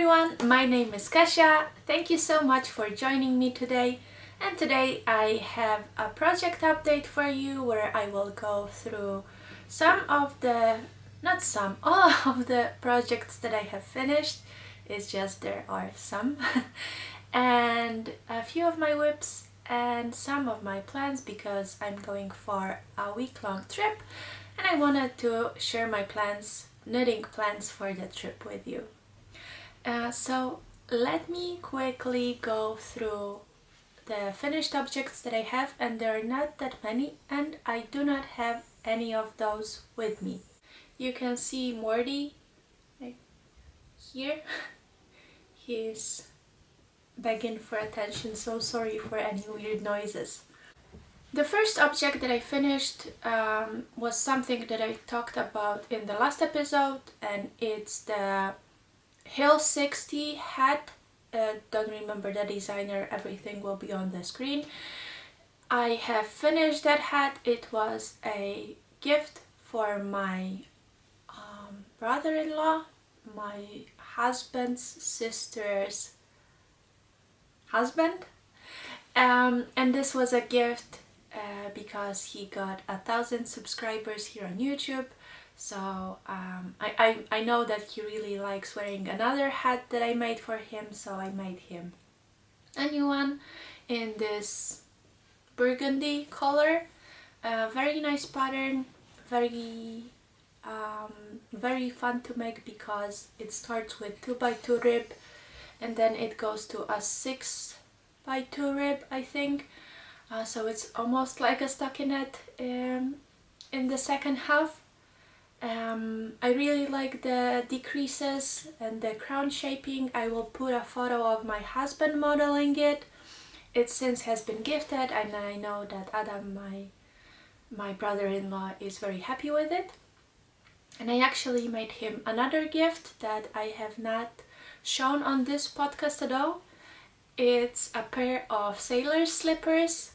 everyone, my name is Kasia. Thank you so much for joining me today. And today I have a project update for you where I will go through all of the projects that I have finished. It's just there are some. And a few of my whips and some of my plans because I'm going for a week-long trip and I wanted to share my plans, knitting plans for the trip with you. So let me quickly go through the finished objects that I have, and there are not that many, and I do not have any of those with me. You can see Morty right here. He's begging for attention, so sorry for any weird noises. The first object that I finished was something that I talked about in the last episode, and it's the Hill 60 hat. Don't remember the designer, everything will be on the screen. I have finished that hat. It was a gift for my brother-in-law, my husband's sister's husband, and this was a gift because he got 1,000 subscribers here on YouTube. So I know that he really likes wearing another hat that I made for him, so I made him a new one in this burgundy color. Very nice pattern, very fun to make because it starts with 2x2 rib and then it goes to a 6x2 rib, I think. So it's almost like a stockinette in the second half. I really like the decreases and the crown shaping. I will put a photo of my husband modeling it. It since has been gifted and I know that Adam, my brother-in-law, is very happy with it. And I actually made him another gift that I have not shown on this podcast at all. It's a pair of sailor slippers,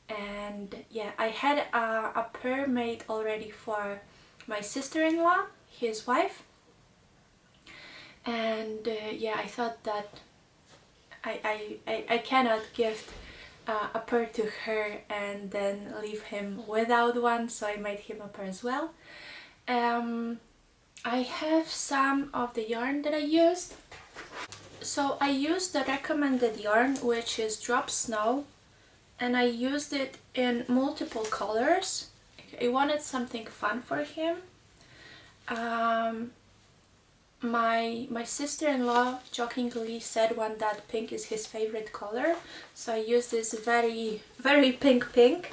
and yeah, I had a pair made already for my sister-in-law, his wife, and yeah, I thought that I cannot gift a pair to her and then leave him without one, so I made him a pair as well. I have some of the yarn that I used. So I used the recommended yarn, which is Drop Snow, and I used it in multiple colors. I wanted something fun for him. My sister-in-law jokingly said one that pink is his favorite color, so I used this very pink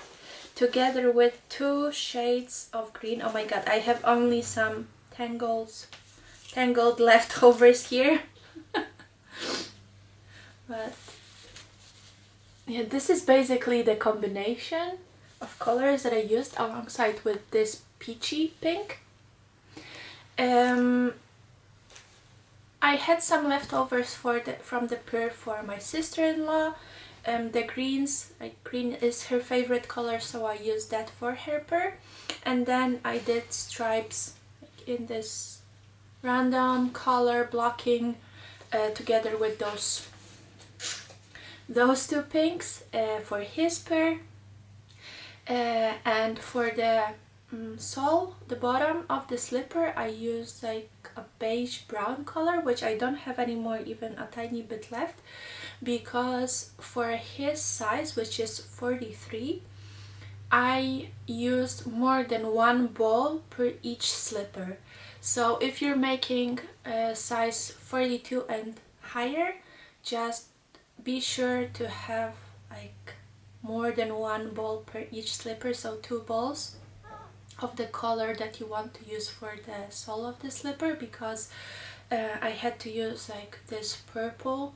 together with 2 shades of green. Oh my god, I have only some tangled leftovers here. But yeah, this is basically the combination of colors that I used alongside with this peachy pink. I had some leftovers from the pair for my sister-in-law. The greens, green is her favorite color, so I used that for her pair. And then I did stripes in this random color blocking together with those 2 pinks for his pair. And for the sole, the bottom of the slipper, I used like a beige brown color, which I don't have anymore, even a tiny bit left, because for his size, which is 43, I used more than 1 ball per each slipper. So if you're making a size 42 and higher, just be sure to have like more than 1 ball per each slipper, so 2 balls of the color that you want to use for the sole of the slipper, because I had to use like this purple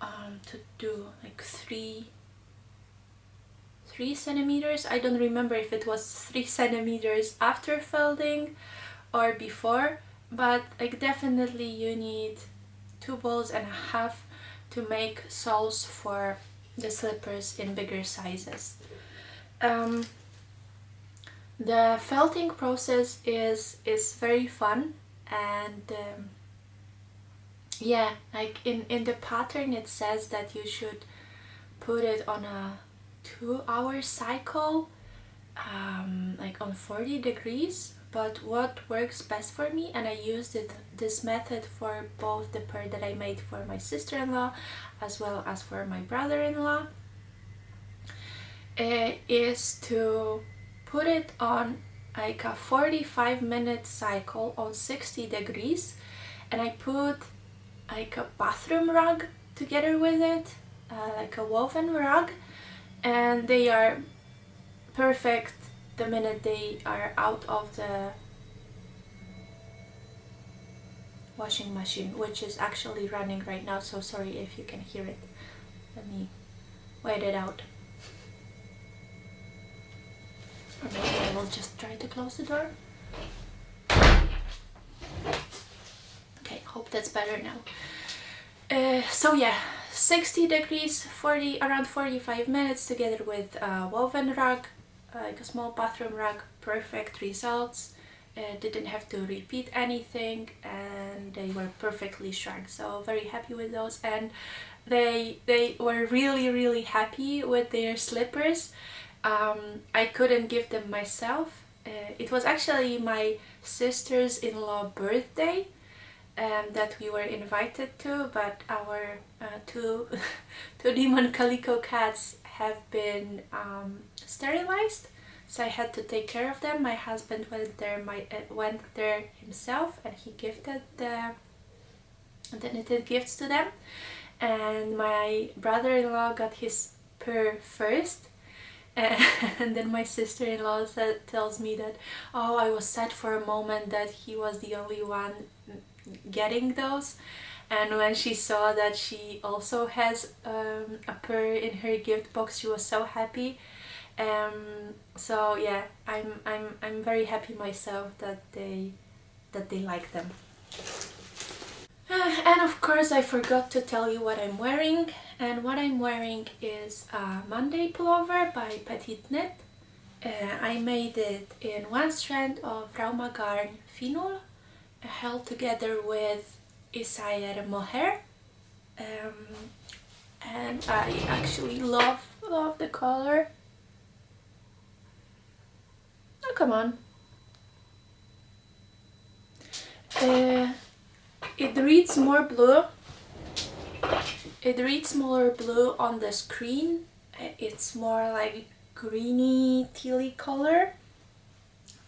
to do like 3 centimeters. I don't remember if it was 3 centimeters after folding or before, but like definitely you need 2 balls and a half to make soles for the slippers in bigger sizes. The felting process is very fun, and yeah, like in the pattern it says that you should put it on a 2-hour cycle, like on 40 degrees. But what works best for me, and I used this method for both the pair that I made for my sister-in-law as well as for my brother-in-law, is to put it on like a 45-minute cycle on 60 degrees, and I put like a bathroom rug together with it, like a woven rug, and they are perfect the minute they are out of the washing machine, which is actually running right now, so sorry if you can hear it. Let me wait it out. Or maybe I will just try to close the door. Okay, hope that's better now. So yeah, 60 degrees, around 45 minutes together with a woven rug, like a small bathroom rug, perfect results. Didn't have to repeat anything, and they were perfectly shrunk, so very happy with those. And they were really happy with their slippers. I couldn't give them myself. It was actually my sister's-in-law birthday that we were invited to, but our two demon calico cats have been sterilized, so I had to take care of them. My husband went there himself, and he gifted the knitted gifts to them, and my brother-in-law got his purr first. And then my sister-in-law tells me that, oh, I was sad for a moment that he was the only one getting those, and when she saw that she also has a purr in her gift box, she was so happy. So yeah, I'm very happy myself that they like them. And of course I forgot to tell you what I'm wearing, and what I'm wearing is a Monday pullover by Petite Knit. I made it in one strand of Rauma Garn Finul, held together with Isayer Mohair, and I actually love the color. Oh, come on. It reads more blue. It reads more blue on the screen. It's more like greeny tealy color.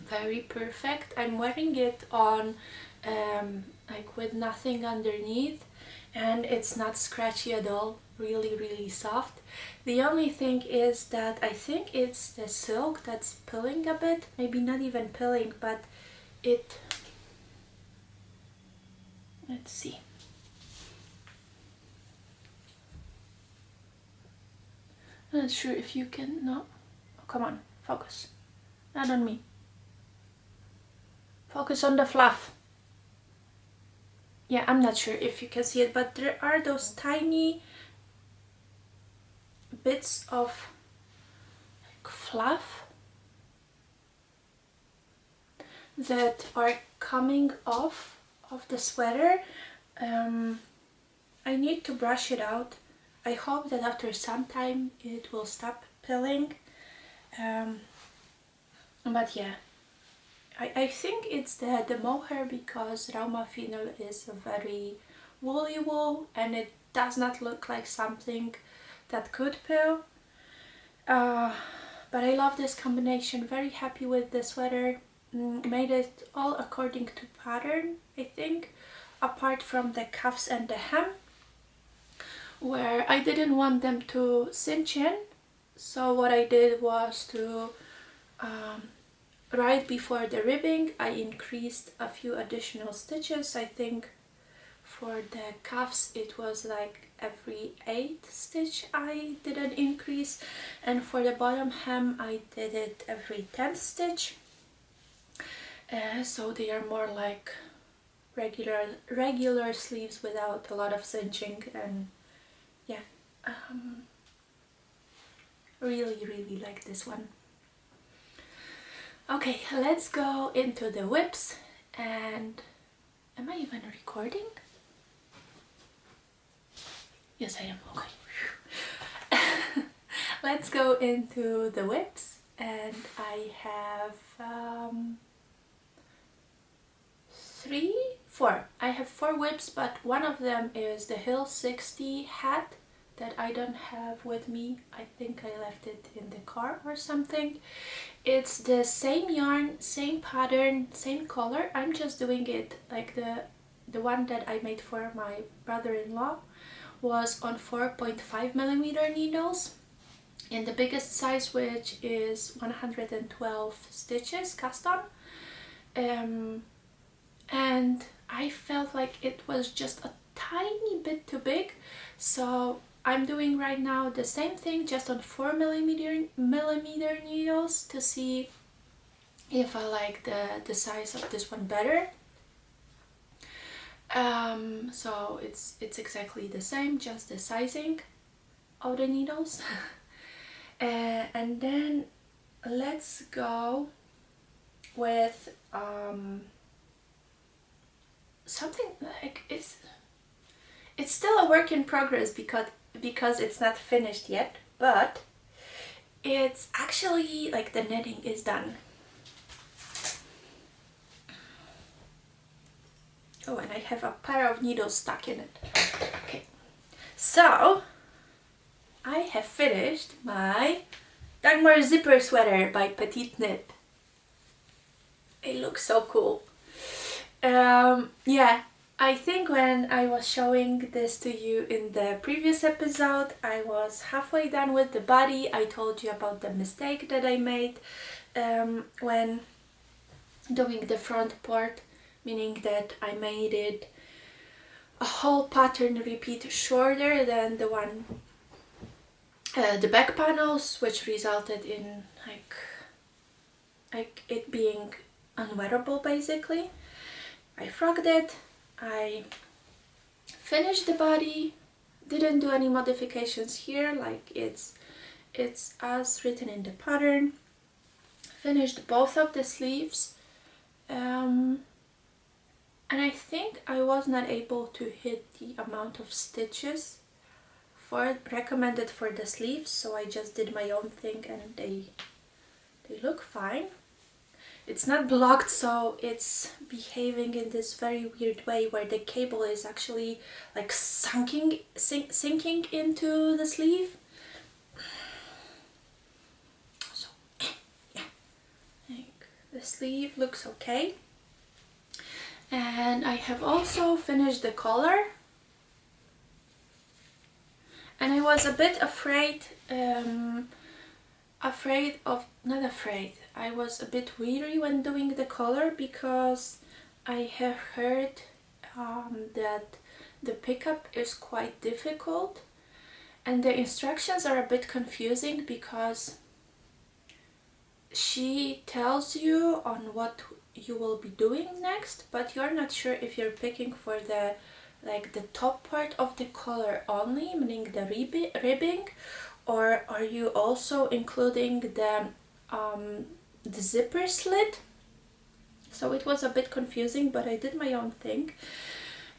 Very perfect. I'm wearing it on like with nothing underneath, and it's not scratchy at all. Really soft. The only thing is that I think it's the silk that's pulling a bit. Maybe not even pulling, but it... Let's see. I'm not sure if you can... No. Oh, come on, focus. Not on me. Focus on the fluff. Yeah, I'm not sure if you can see it, but there are those tiny bits of like fluff that are coming off of the sweater. I need to brush it out. I hope that after some time it will stop pilling. But yeah, I think it's the mohair, because Rauma Finul is a very woolly wool, and it does not look like something that could pill. But I love this combination. Very happy with the sweater. Made it all according to pattern, I think, apart from the cuffs and the hem, where I didn't want them to cinch in. So what I did was to right before the ribbing I increased a few additional stitches. I think for the cuffs it was like every 8th stitch I did an increase, and for the bottom hem I did it every 10th stitch. So they are more like regular sleeves without a lot of cinching, and yeah, really like this one. Okay, let's go into the whips. And am I even recording? Yes, I am. Okay. Let's go into the whips, and I have four. I have four whips, but one of them is the Hill 60 hat that I don't have with me. I think I left it in the car or something. It's the same yarn, same pattern, same color. I'm just doing it like the one that I made for my brother-in-law was on 4.5 millimeter needles in the biggest size, which is 112 stitches cast on. And I felt like it was just a tiny bit too big, so I'm doing right now the same thing, just on 4 millimeter needles, to see if I like the size of this one better. So it's exactly the same, just the sizing of the needles. And then let's go with something like it's still a work in progress because it's not finished yet, but it's actually like the knitting is done. Oh, and I have a pair of needles stuck in it. Okay, so I have finished my Dagmar Zipper sweater by Petite Knit. It looks so cool. Yeah, I think when I was showing this to you in the previous episode, I was halfway done with the body. I told you about the mistake that I made when doing the front part, meaning that I made it a whole pattern repeat shorter than the one, the back panels, which resulted in like it being unwearable basically. I frogged it, I finished the body, didn't do any modifications here, like it's as written in the pattern. Finished both of the sleeves, and I think I was not able to hit the amount of stitches recommended for the sleeves, so I just did my own thing and they look fine. It's not blocked, so it's behaving in this very weird way where the cable is actually like sinking into the sleeve. So yeah, the sleeve looks okay. And I have also finished the collar. And I was a bit I was a bit weary when doing the collar because I have heard that the pickup is quite difficult and the instructions are a bit confusing because she tells you on what you will be doing next, but you're not sure if you're picking for the top part of the collar only, meaning the ribbing, or are you also including the zipper slit. So it was a bit confusing, but I did my own thing,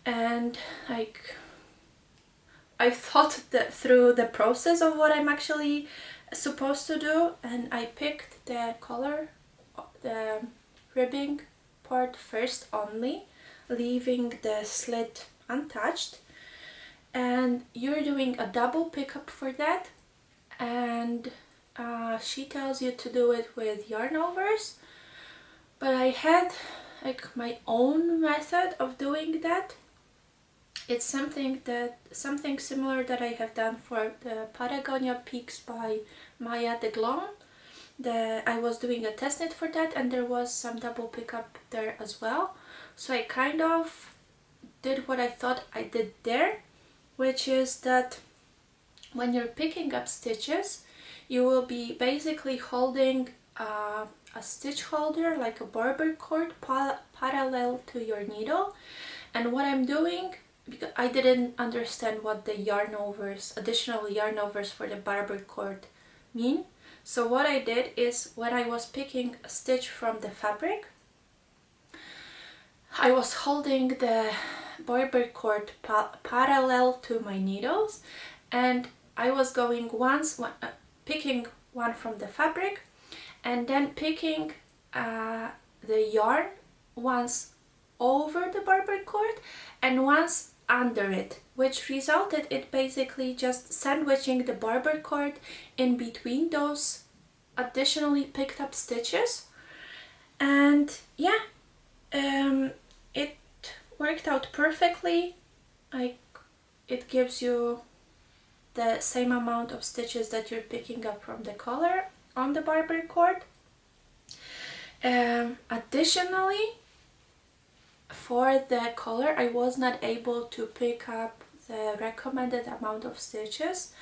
and I thought through the process of what I'm actually supposed to do, and I picked the collar, the ribbing part first only, leaving the slit untouched. And you're doing a double pickup for that, and she tells you to do it with yarn overs, but I had my own method of doing that. It's something similar that I have done for the Patagonia Peaks by Maya de Glon. I was doing a test knit for that, and there was some double pickup there as well. So I kind of did what I thought I did there, which is that when you're picking up stitches, you will be basically holding a stitch holder, like a barber cord, parallel to your needle. And what I'm doing, because I didn't understand what the additional yarn overs for the barber cord mean. So what I did is, when I was picking a stitch from the fabric, I was holding the barber cord parallel to my needles, and I was going picking one from the fabric and then picking the yarn once over the barber cord and once under it, which resulted in basically just sandwiching the barber cord in between those additionally picked up stitches. And yeah, it worked out perfectly. It gives you the same amount of stitches that you're picking up from the collar on the barber cord. Additionally, for the collar, I was not able to pick up the recommended amount of stitches.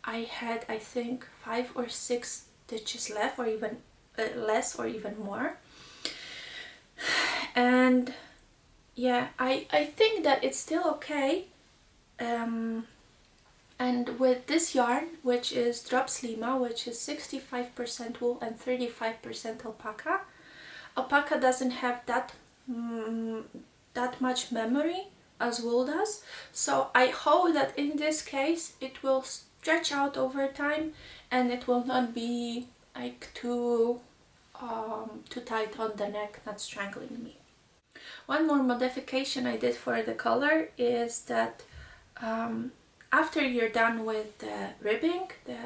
I had, I think, 5 or 6 stitches left, or even less, or even more. And yeah, I think that it's still okay. And with this yarn, which is Drops Lima, which is 65% wool and 35% alpaca, alpaca doesn't have that much memory as wool does. So I hope that in this case it will stretch out over time and it will not be like too tight on the neck, not strangling me. One more modification I did for the collar is that after you're done with the ribbing, the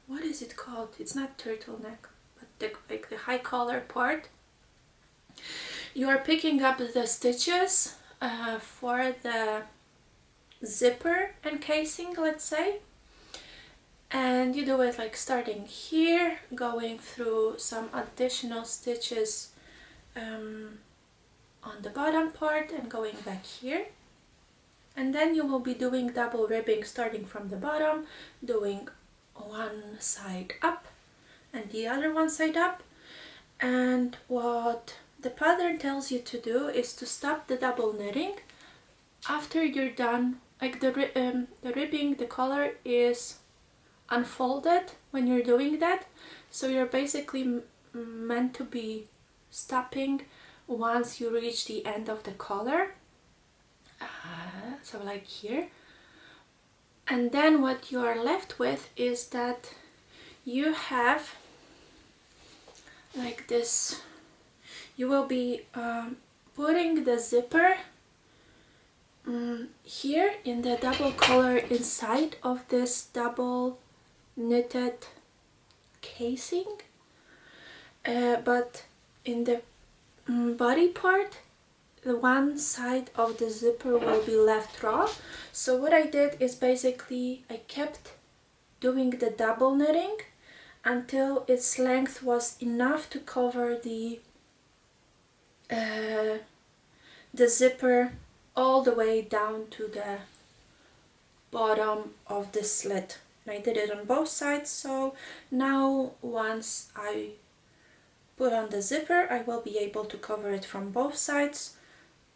what is it called? It's not turtleneck, but the high collar part. You are picking up the stitches for the zipper encasing, let's say, and you do it like starting here, going through some additional stitches on the bottom part and going back here. And then you will be doing double ribbing starting from the bottom, doing one side up and the other one side up. And what the pattern tells you to do is to stop the double knitting after you're done. Like the ribbing, the collar is unfolded when you're doing that, so you're basically meant to be stopping once you reach the end of the collar, so like here. And then what you are left with is that you have like this. You will be putting the zipper here in the double collar inside of this double knitted casing, but in the body part, the one side of the zipper will be left raw. So what I did is basically I kept doing the double knitting until its length was enough to cover the zipper all the way down to the bottom of the slit. And I did it on both sides, so now once I put on the zipper, I will be able to cover it from both sides,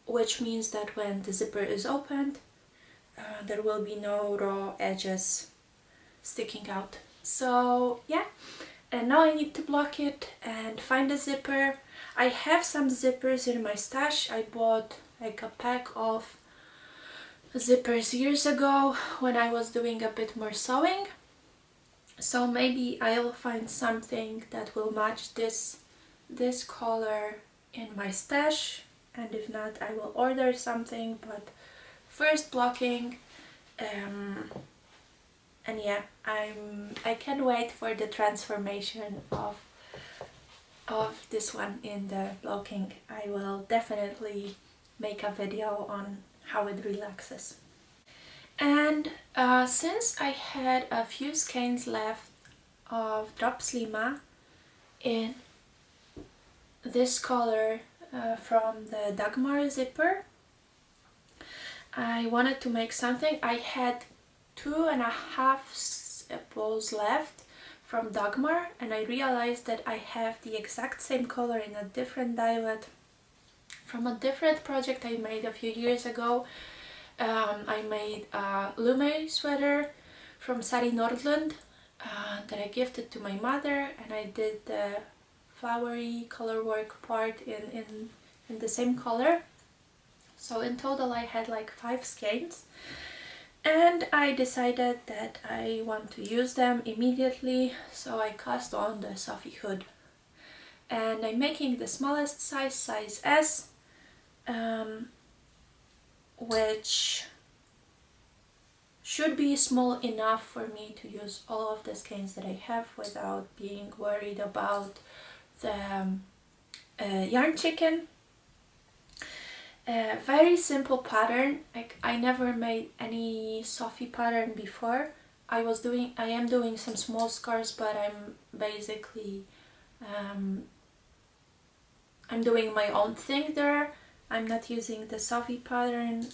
which means that when the zipper is opened, there will be no raw edges sticking out. So yeah, and now I need to block it and find a zipper. I have some zippers in my stash. I bought like a pack of zippers years ago when I was doing a bit more sewing. So maybe I'll find something that will match this color in my stash, and if not, I will order something. But first blocking, and yeah, I can't wait for the transformation of this one in the blocking. I will definitely make a video on how it relaxes. And since I had a few skeins left of Drops Lima in this color from the Dagmar Zipper, I wanted to make something. I had 2.5 balls left from Dagmar, and I realized that I have the exact same color in a different dyelet from a different project I made a few years ago. I made a Lume sweater from Sari Nordlund that I gifted to my mother, and I did the flowery color work part in the same color. So in total I had like 5 skeins, and I decided that I want to use them immediately, so I cast on the Sophie hood. And I'm making the smallest size, size S, which should be small enough for me to use all of the skeins that I have without being worried about the yarn chicken. Very simple pattern. Like, I never made any Sophie pattern before. I am doing some small scarves, but I'm basically I'm doing my own thing there. I'm not using the Sophie pattern.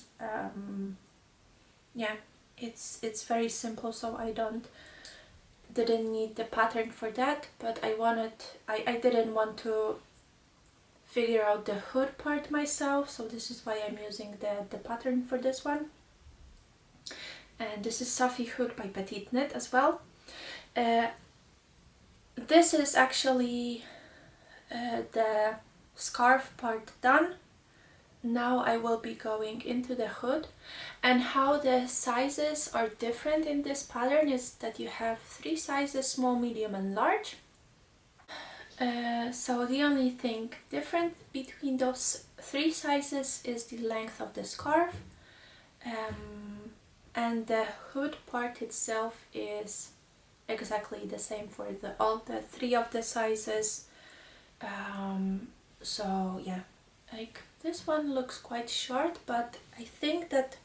Yeah, it's very simple, so I didn't need the pattern for that, but I didn't want to figure out the hood part myself, so this is why I'm using the pattern for this one. And this is Sophie hood by Petite Knit as well. This is actually the scarf part done. Now I will be going into the hood, and how the sizes are different in this pattern is that you have 3 sizes: small, medium and large. So the only thing different between those 3 sizes is the length of the scarf, and the hood part itself is exactly the same for all the 3 of the sizes. So yeah, like, this one looks quite short, but I think that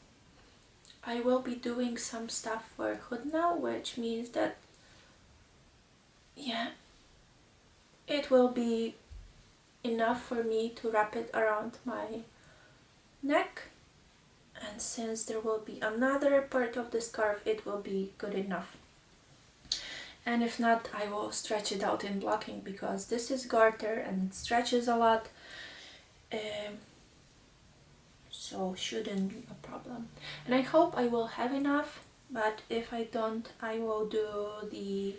I will be doing some stuff for hood now, which means that, yeah, it will be enough for me to wrap it around my neck, and since there will be another part of the scarf, it will be good enough. And if not, I will stretch it out in blocking, because this is garter and it stretches a lot, so shouldn't be a problem. And I hope I will have enough, but if I don't, I will do the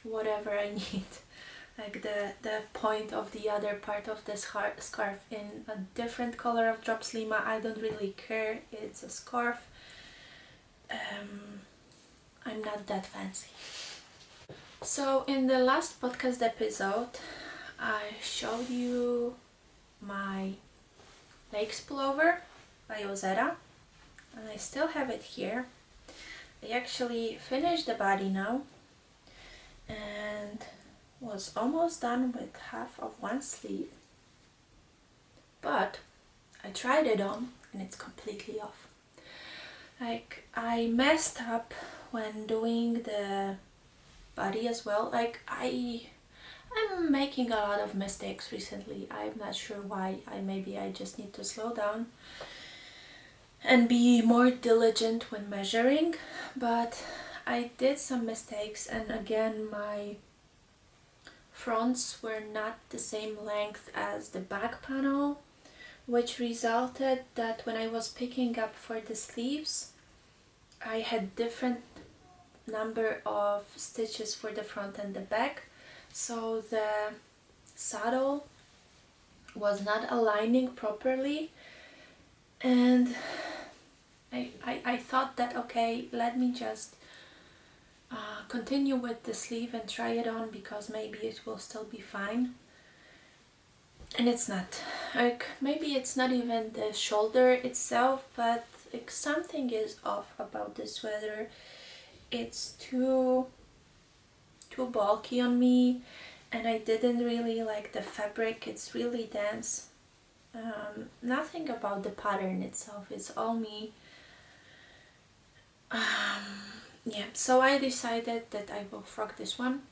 whatever I need, like the point of the other part of the scarf in a different color of Drops Lima. I don't really care, it's a scarf. I'm not that fancy. So in the last podcast episode I showed you my lace pullover by Ozera, and I still have it here. I actually finished the body now and was almost done with half of one sleeve, but I tried it on and it's completely off. Like, I messed up when doing the body as well. Like, I'm making a lot of mistakes recently. I'm not sure why. Maybe I just need to slow down and be more diligent when measuring, but I did some mistakes, and again my fronts were not the same length as the back panel, which resulted that when I was picking up for the sleeves, I had different number of stitches for the front and the back, so the saddle was not aligning properly, and I thought that, okay, let me just continue with the sleeve and try it on, because maybe it will still be fine. And it's not. Like, maybe it's not even the shoulder itself, but like, something is off about this sweater. It's too bulky on me, and I didn't really like the fabric. It's really dense. Nothing about the pattern itself, it's all me. Yeah, so I decided that I will frock this one,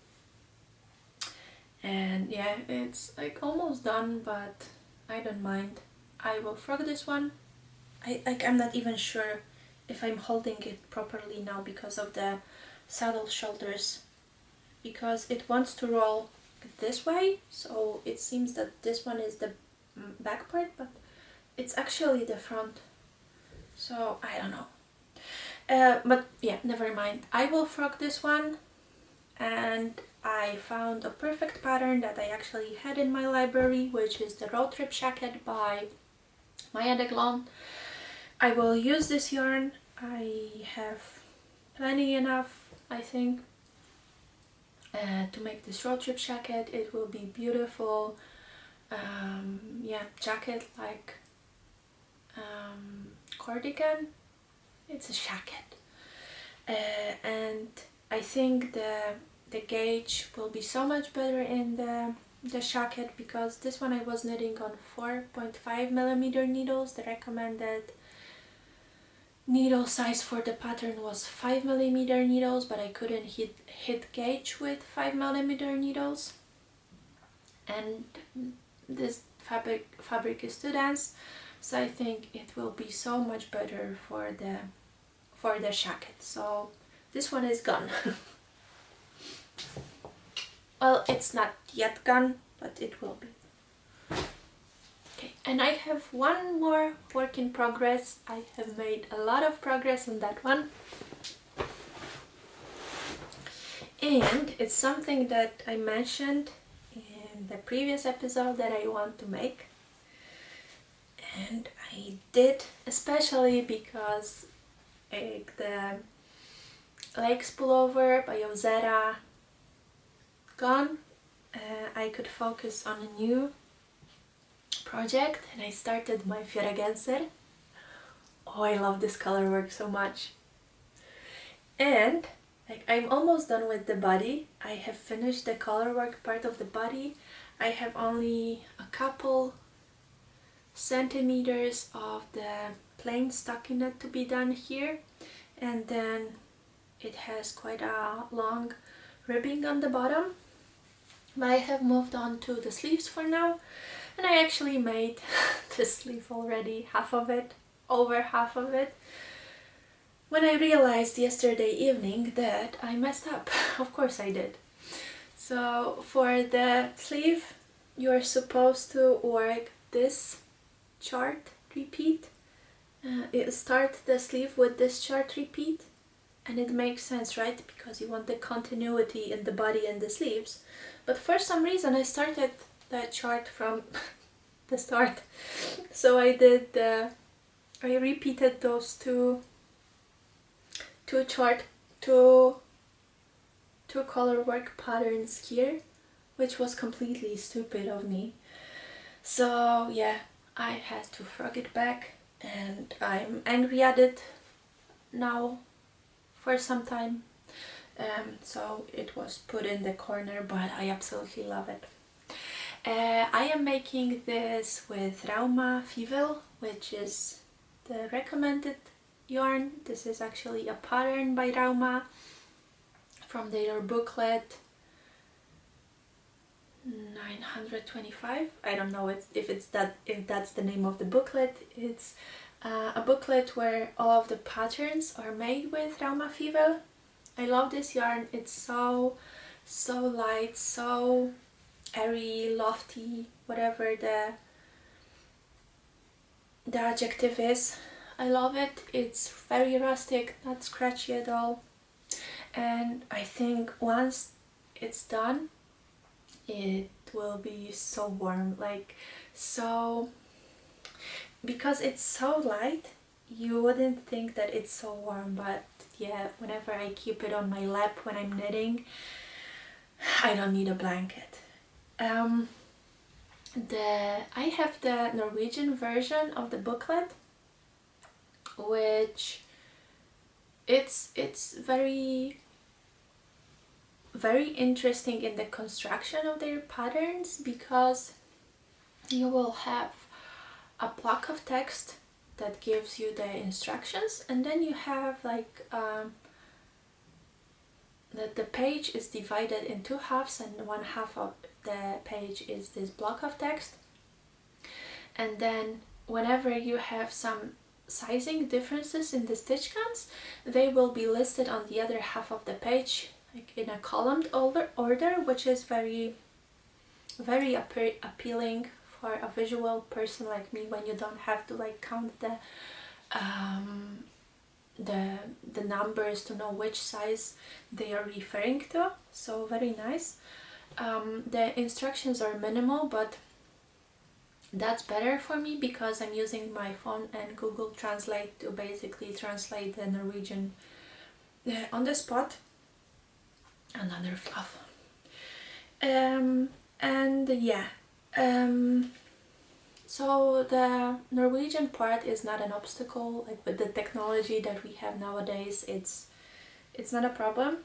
and yeah, it's like almost done, but I don't mind. I will frock this one. I'm not even sure if I'm holding it properly now because of the saddle shoulders, because it wants to roll this way, so it seems that this one is the back part, but it's actually the front, so I don't know. But yeah, never mind. I will frock this one, and I found a perfect pattern that I actually had in my library, which is the Road Trip Jacket by Maya Deglon. I will use this yarn. I have plenty enough, I think, to make this road trip jacket. It will be beautiful, yeah, jacket like cardigan. It's a jacket, and I think the gauge will be so much better in the jacket, because this one I was knitting on 4.5 millimeter needles. The recommended needle size for the pattern was 5 millimeter needles, but I couldn't hit gauge with 5 millimeter needles, and this fabric is too dense, so I think it will be so much better for the jacket. So this one is gone. Well, it's not yet gone, but it will be. Okay, and I have one more work in progress. I have made a lot of progress on that one. And it's something that I mentioned in the previous episode that I want to make. And I did, especially because the Lakes Pullover by Ozera gone. I could focus on a new project, and I started my Fioragenser. Oh, I love this color work so much. And like, I'm almost done with the body. I have finished the color work part of the body. I have only a couple centimeters of the plain stockinette to be done here, and then it has quite a long ribbing on the bottom. But I have moved on to the sleeves for now, and I actually made the sleeve already, half of it, over half of it, when I realized yesterday evening that I messed up. Of course I did. So for the sleeve, you're supposed to work this chart repeat. Start the sleeve with this chart repeat, and it makes sense, right? Because you want the continuity in the body and the sleeves. But for some reason I started the chart from the start. So I repeated those two color work patterns here, which was completely stupid of me. So yeah, I had to frog it back, and I'm angry at it now for some time. So it was put in the corner, but I absolutely love it. I am making this with Rauma Fivel, which is the recommended yarn. This is actually a pattern by Rauma from their booklet 925. I don't know if that's the name of the booklet. It's a booklet where all of the patterns are made with Rauma Fivel. I love this yarn. It's so light, so airy, lofty, whatever the adjective is. I love it. It's very rustic, not scratchy at all. And I think once it's done, it will be so warm, like so, because it's so light, you wouldn't think that it's so warm, but yeah, whenever I keep it on my lap when I'm knitting, I don't need a blanket. I have the Norwegian version of the booklet, which it's very interesting in the construction of their patterns, because you will have a block of text that gives you the instructions, and then you have like the page is divided in two halves, and one half of the page is this block of text, and then whenever you have some sizing differences in the stitch counts, they will be listed on the other half of the page, like in a columned order, which is very appealing for a visual person like me, when you don't have to like count the numbers to know which size they are referring to, so very nice. The instructions are minimal, but that's better for me because I'm using my phone and Google Translate to basically translate the Norwegian on the spot. Another fluff. And yeah, so the Norwegian part is not an obstacle. Like with the technology that we have nowadays, it's not a problem.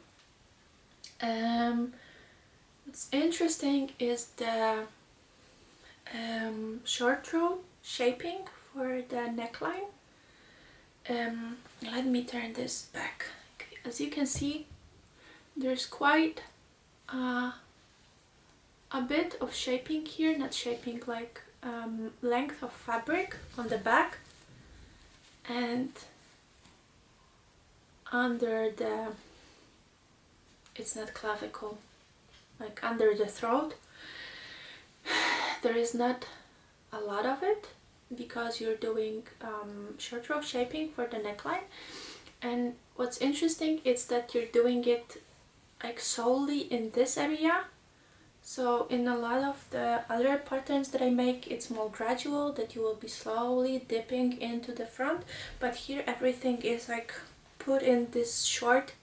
What's interesting is the short row shaping for the neckline. Let me turn this back. As you can see, there's quite a bit of shaping here, not shaping, like length of fabric on the back and under the, it's not clavicle, like under the throat. There is not a lot of it because you're doing short row shaping for the neckline. And what's interesting is that you're doing it like solely in this area. So in a lot of the other patterns that I make, it's more gradual, that you will be slowly dipping into the front, but here everything is like put in this short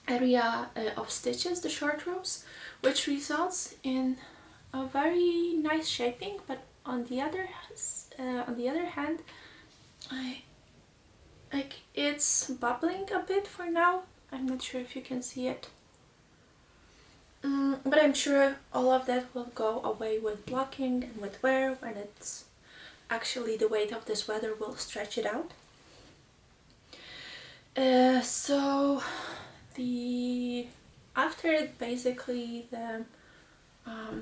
area of stitches, the short rows, which results in a very nice shaping. But on the other hand, like it's bubbling a bit for now. I'm not sure if you can see it. But I'm sure all of that will go away with blocking and with wear when it's actually the weight of the sweater will stretch it out. So after basically the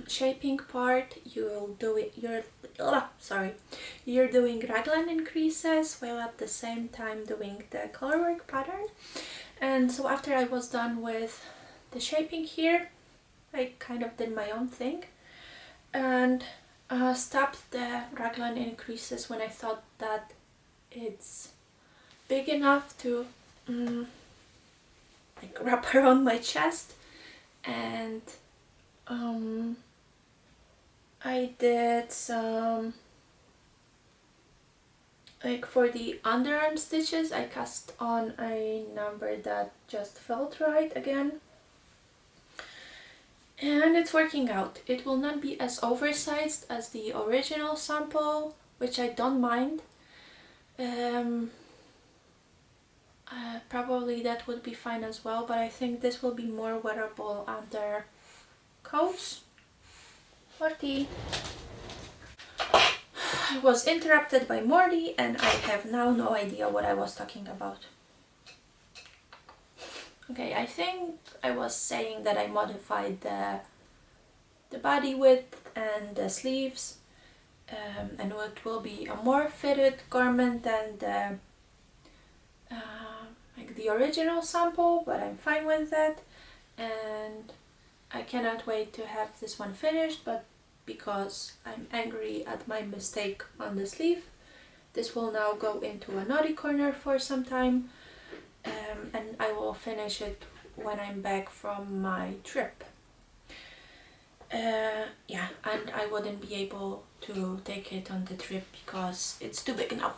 shaping part, you're doing raglan increases while at the same time doing the colorwork pattern. And so after I was done with the shaping here, I kind of did my own thing and stopped the raglan increases when I thought that it's big enough to like wrap around my chest. And I did some, like for the underarm stitches, I cast on a number that just felt right again. And it's working out. It will not be as oversized as the original sample, which I don't mind. Probably that would be fine as well, but I think this will be more wearable under coats. Morty! I was interrupted by Morty and I have now no idea what I was talking about. Okay, I think I was saying that I modified the body width and the sleeves, and it will be a more fitted garment than like the original sample, but I'm fine with that. And I cannot wait to have this one finished, but because I'm angry at my mistake on the sleeve, this will now go into a naughty corner for some time. And I will finish it when I'm back from my trip. Yeah, and I wouldn't be able to take it on the trip because it's too big now.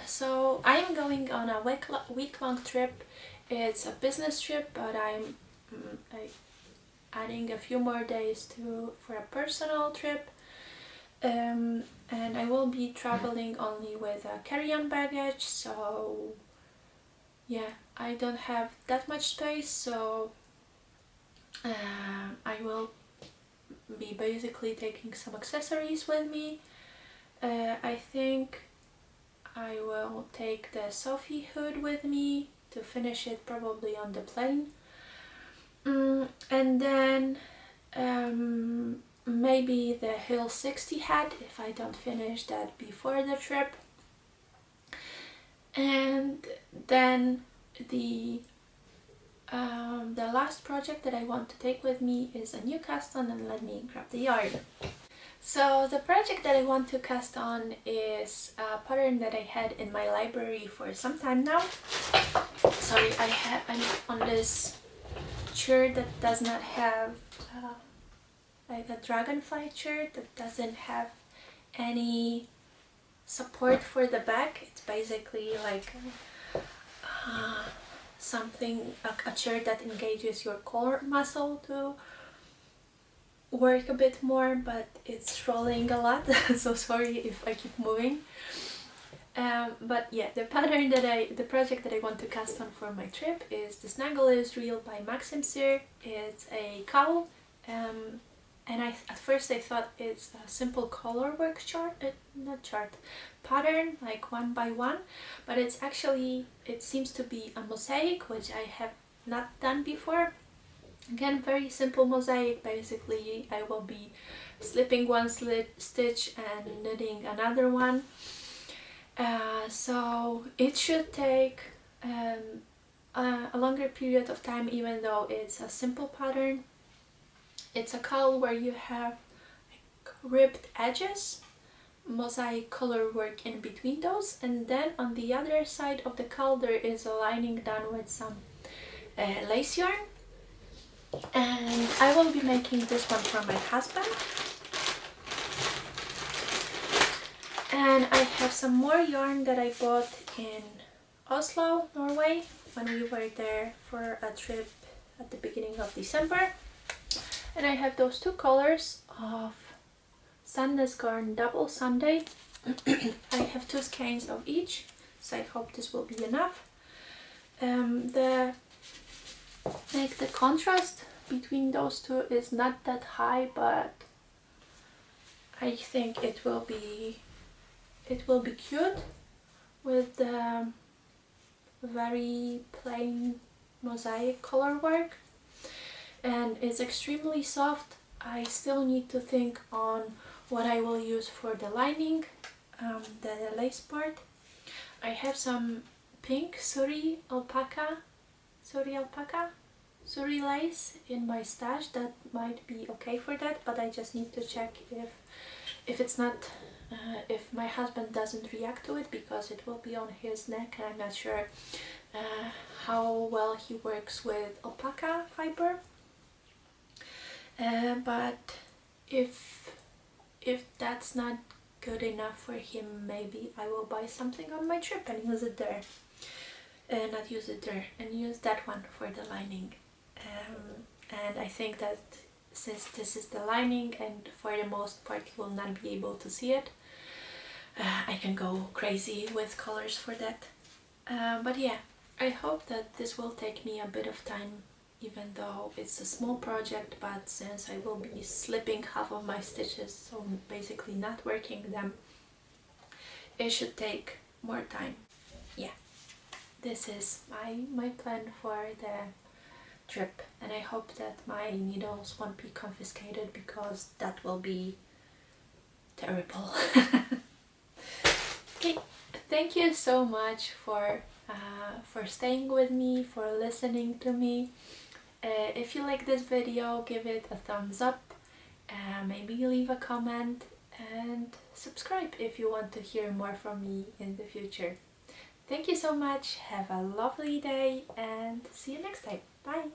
So I am going on a week-long trip. It's a business trip, but I'm adding a few more days for a personal trip. And I will be traveling only with a carry-on baggage, so yeah, I don't have that much space, so I will be basically taking some accessories with me. I think I will take the Sophie hood with me to finish it probably on the plane. And then maybe the Hill 60 hat if I don't finish that before the trip. And then the last project that I want to take with me is a new cast on, and let me grab the yarn. So the project that I want to cast on is a pattern that I had in my library for some time now. Sorry, I'm on this chair that does not have like a dragonfly chair that doesn't have any support for the back. It's basically like something, a chair that engages your core muscle to work a bit more, but it's rolling a lot. So sorry if I keep moving. But yeah, the project that I want to cast on for my trip is the Snuggle is Real by Maxim Cyr. It's a cowl, and at first I thought it's a simple color work pattern, like 1 by 1, but it's actually, it seems to be a mosaic, which I have not done before. Again, very simple mosaic. Basically I will be slipping one stitch and knitting another one. So it should take a longer period of time, even though it's a simple pattern. It's a cowl where you have like ribbed edges, mosaic color work in between those, and then on the other side of the cowl there is a lining done with some lace yarn. And I will be making this one for my husband. And I have some more yarn that I bought in Oslo, Norway, when we were there for a trip at the beginning of December. And I have those two colors of Sandnes Garn Double Sunday. I have 2 skeins of each, so I hope this will be enough. The contrast between those two is not that high, but I think it will be cute with the very plain mosaic color work, and it's extremely soft. I still need to think on what I will use for the lining, the lace part. I have some pink Suri lace in my stash that might be okay for that, but I just need to check if it's not if my husband doesn't react to it, because it will be on his neck and I'm not sure how well he works with alpaca fiber. But if that's not good enough for him, maybe I will buy something on my trip and use it there. Not use it there, and use that one for the lining. And I think that since this is the lining and for the most part you will not be able to see it, I can go crazy with colors for that. But yeah, I hope that this will take me a bit of time, even though it's a small project, but since I will be slipping half of my stitches, so basically not working them, it should take more time. Yeah, this is my plan for the trip, and I hope that my needles won't be confiscated, because that will be terrible. Okay, thank you so much for staying with me, for listening to me. If you like this video, give it a thumbs up, maybe leave a comment, and subscribe if you want to hear more from me in the future. Thank you so much, have a lovely day, and see you next time. Bye!